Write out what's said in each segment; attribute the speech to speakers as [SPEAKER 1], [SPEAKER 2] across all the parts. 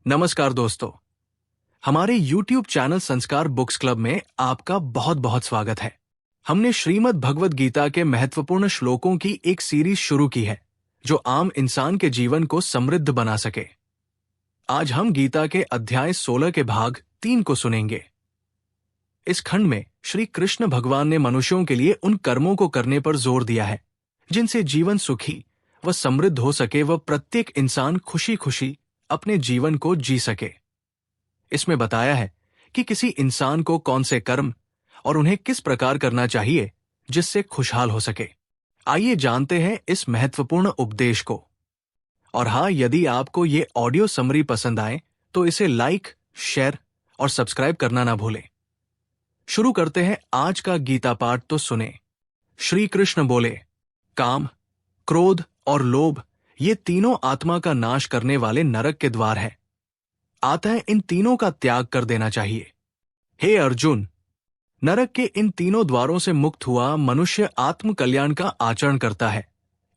[SPEAKER 1] नमस्कार दोस्तों, हमारे YouTube चैनल संस्कार बुक्स क्लब में आपका बहुत बहुत स्वागत है। हमने श्रीमद् भगवद गीता के महत्वपूर्ण श्लोकों की एक सीरीज शुरू की है जो आम इंसान के जीवन को समृद्ध बना सके। आज हम गीता के अध्याय 16 के भाग 3 को सुनेंगे। इस खंड में श्री कृष्ण भगवान ने मनुष्यों के लिए उन कर्मों को करने पर जोर दिया है जिनसे जीवन सुखी व समृद्ध हो सके व प्रत्येक इंसान खुशी खुशी अपने जीवन को जी सके। इसमें बताया है कि किसी इंसान को कौन से कर्म और उन्हें किस प्रकार करना चाहिए जिससे खुशहाल हो सके। आइए जानते हैं इस महत्वपूर्ण उपदेश को। और हाँ, यदि आपको ये ऑडियो समरी पसंद आए तो इसे लाइक, शेयर और सब्सक्राइब करना ना भूलें। शुरू करते हैं आज का गीता पाठ, तो सुने। श्री कृष्ण बोले, काम, क्रोध और लोभ ये तीनों आत्मा का नाश करने वाले नरक के द्वार हैं। अतः इन तीनों का त्याग कर देना चाहिए। हे अर्जुन, नरक के इन तीनों द्वारों से मुक्त हुआ मनुष्य आत्म कल्याण का आचरण करता है।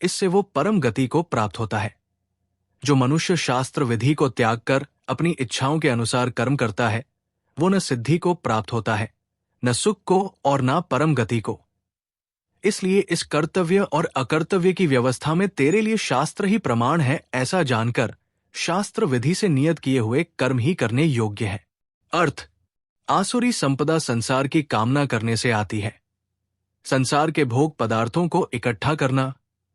[SPEAKER 1] इससे वो परम गति को प्राप्त होता है। जो मनुष्य शास्त्र विधि को त्याग कर अपनी इच्छाओं के अनुसार कर्म करता है, वो न सिद्धि को प्राप्त होता है, न सुख को और न परम गति को। इसलिए इस कर्तव्य और अकर्तव्य की व्यवस्था में तेरे लिए शास्त्र ही प्रमाण है, ऐसा जानकर शास्त्र विधि से नियत किए हुए कर्म ही करने योग्य है। अर्थ, आसुरी संपदा संसार की कामना करने से आती है। संसार के भोग पदार्थों को इकट्ठा करना,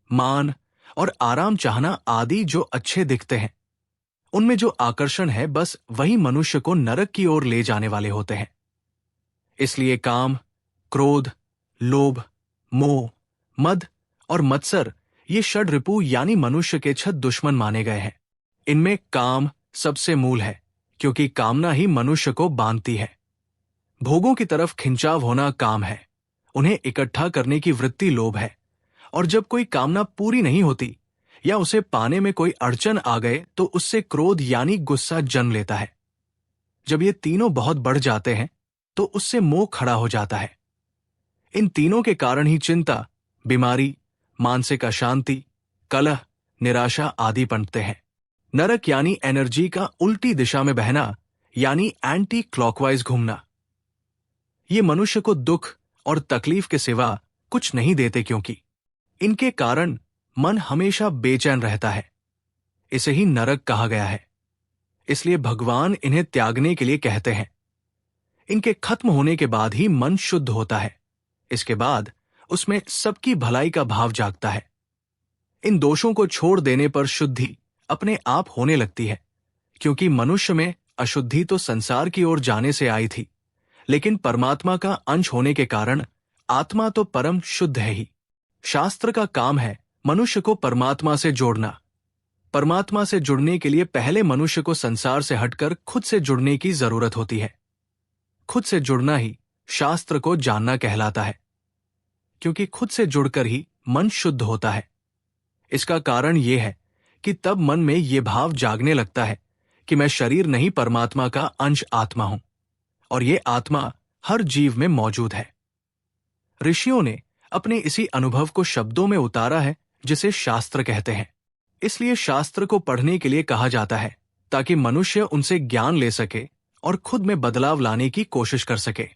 [SPEAKER 1] मान और आराम चाहना आदि जो अच्छे दिखते हैं, उनमें जो आकर्षण है, बस वही मनुष्य को नरक की ओर ले जाने वाले होते हैं। इसलिए काम, क्रोध, लोभ, मोह, मद और मत्सर ये षड रिपु यानी मनुष्य के 6 दुश्मन माने गए हैं। इनमें काम सबसे मूल है, क्योंकि कामना ही मनुष्य को बांधती है। भोगों की तरफ खिंचाव होना काम है, उन्हें इकट्ठा करने की वृत्ति लोभ है। और जब कोई कामना पूरी नहीं होती या उसे पाने में कोई अड़चन आ गए तो उससे क्रोध यानी गुस्सा जन्म लेता है। जब ये तीनों बहुत बढ़ जाते हैं तो उससे मोह खड़ा हो जाता है। इन तीनों के कारण ही चिंता, बीमारी, मानसिक अशांति, कलह, निराशा आदि पनपते हैं। नरक यानी एनर्जी का उल्टी दिशा में बहना यानी एंटी क्लॉकवाइज घूमना। ये मनुष्य को दुख और तकलीफ के सिवा कुछ नहीं देते, क्योंकि इनके कारण मन हमेशा बेचैन रहता है। इसे ही नरक कहा गया है। इसलिए भगवान इन्हें त्यागने के लिए कहते हैं। इनके खत्म होने के बाद ही मन शुद्ध होता है। इसके बाद उसमें सबकी भलाई का भाव जागता है। इन दोषों को छोड़ देने पर शुद्धि अपने आप होने लगती है, क्योंकि मनुष्य में अशुद्धि तो संसार की ओर जाने से आई थी, लेकिन परमात्मा का अंश होने के कारण आत्मा तो परम शुद्ध है ही। शास्त्र का काम है मनुष्य को परमात्मा से जोड़ना। परमात्मा से जुड़ने के लिए पहले मनुष्य को संसार से हटकर खुद से जुड़ने की जरूरत होती है। खुद से जुड़ना ही शास्त्र को जानना कहलाता है, क्योंकि खुद से जुड़कर ही मन शुद्ध होता है। इसका कारण यह है कि तब मन में यह भाव जागने लगता है कि मैं शरीर नहीं, परमात्मा का अंश आत्मा हूं, और ये आत्मा हर जीव में मौजूद है। ऋषियों ने अपने इसी अनुभव को शब्दों में उतारा है, जिसे शास्त्र कहते हैं। इसलिए शास्त्र को पढ़ने के लिए कहा जाता है, ताकि मनुष्य उनसे ज्ञान ले सके और खुद में बदलाव लाने की कोशिश कर सके।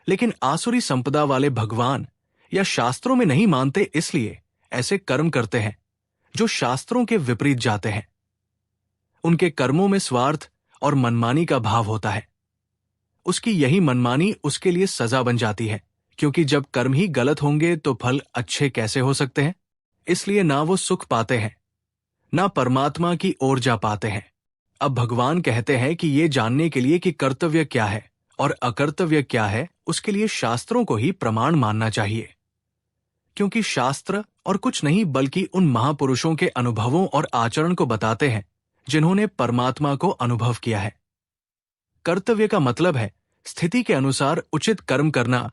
[SPEAKER 1] लेकिन आसुरी संपदा वाले भगवान या शास्त्रों में नहीं मानते, इसलिए ऐसे कर्म करते हैं जो शास्त्रों के विपरीत जाते हैं। उनके कर्मों में स्वार्थ और मनमानी का भाव होता है। उसकी यही मनमानी उसके लिए सजा बन जाती है, क्योंकि जब कर्म ही गलत होंगे तो फल अच्छे कैसे हो सकते हैं। इसलिए ना वो सुख पाते हैं, ना परमात्मा की ओर जा पाते हैं। अब भगवान कहते हैं कि ये जानने के लिए कि कर्तव्य क्या है और अकर्तव्य क्या है, उसके लिए शास्त्रों को ही प्रमाण मानना चाहिए। क्योंकि शास्त्र और कुछ नहीं बल्कि उन महापुरुषों के अनुभवों और आचरण को बताते हैं जिन्होंने परमात्मा को अनुभव किया है। कर्तव्य का मतलब है स्थिति के अनुसार उचित कर्म करना,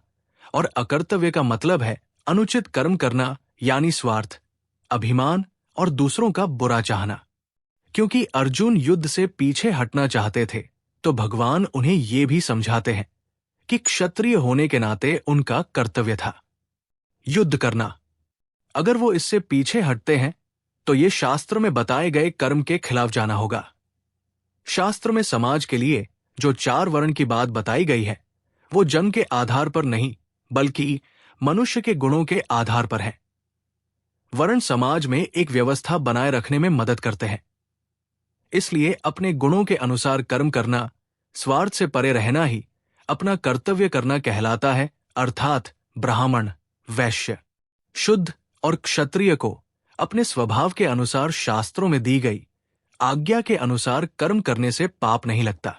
[SPEAKER 1] और अकर्तव्य का मतलब है अनुचित कर्म करना, यानी स्वार्थ, अभिमान और दूसरों का बुरा चाहना। क्योंकि अर्जुन युद्ध से पीछे हटना चाहते थे, तो भगवान उन्हें ये भी समझाते हैं कि क्षत्रिय होने के नाते उनका कर्तव्य था युद्ध करना। अगर वो इससे पीछे हटते हैं तो ये शास्त्र में बताए गए कर्म के खिलाफ जाना होगा। शास्त्र में समाज के लिए जो 4 वर्ण की बात बताई गई है, वो जन्म के आधार पर नहीं, बल्कि मनुष्य के गुणों के आधार पर है। वर्ण समाज में एक व्यवस्था बनाए रखने में मदद करते हैं। इसलिए अपने गुणों के अनुसार कर्म करना, स्वार्थ से परे रहना ही अपना कर्तव्य करना कहलाता है। अर्थात ब्राह्मण, वैश्य, शुद्ध और क्षत्रिय को अपने स्वभाव के अनुसार शास्त्रों में दी गई आज्ञा के अनुसार कर्म करने से पाप नहीं लगता।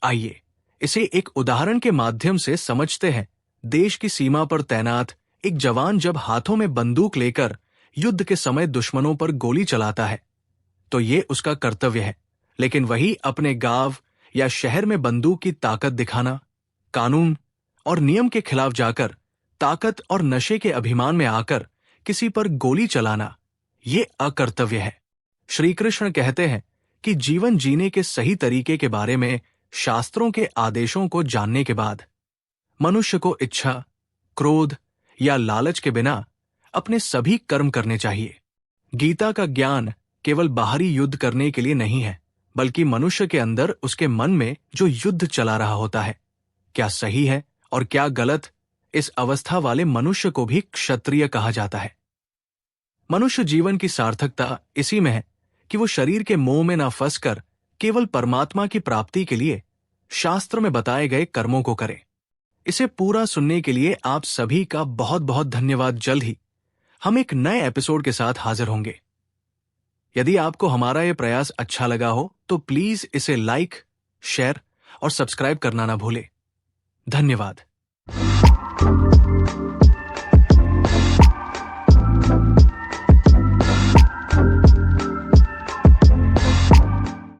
[SPEAKER 1] आइए इसे एक उदाहरण के माध्यम से समझते हैं। देश की सीमा पर तैनात एक जवान जब हाथों में बंदूक लेकर युद्ध के समय दुश्मनों पर गोली चलाता है तो ये उसका कर्तव्य है। लेकिन वही अपने गांव या शहर में बंदूक की ताकत दिखाना, कानून और नियम के खिलाफ जाकर ताकत और नशे के अभिमान में आकर किसी पर गोली चलाना, ये अकर्तव्य है। श्री कृष्ण कहते हैं कि जीवन जीने के सही तरीके के बारे में शास्त्रों के आदेशों को जानने के बाद मनुष्य को इच्छा, क्रोध या लालच के बिना अपने सभी कर्म करने चाहिए। गीता का ज्ञान केवल बाहरी युद्ध करने के लिए नहीं है, बल्कि मनुष्य के अंदर उसके मन में जो युद्ध चला रहा होता है, क्या सही है और क्या गलत, इस अवस्था वाले मनुष्य को भी क्षत्रिय कहा जाता है। मनुष्य जीवन की सार्थकता इसी में है कि वो शरीर के मोह में ना फंसकर केवल परमात्मा की प्राप्ति के लिए शास्त्र में बताए गए कर्मों को करे। इसे पूरा सुनने के लिए आप सभी का बहुत बहुत धन्यवाद। जल्द ही हम एक नए एपिसोड के साथ हाजिर होंगे। यदि आपको हमारा यह प्रयास अच्छा लगा हो तो प्लीज इसे लाइक, शेयर और सब्सक्राइब करना ना भूले। धन्यवाद।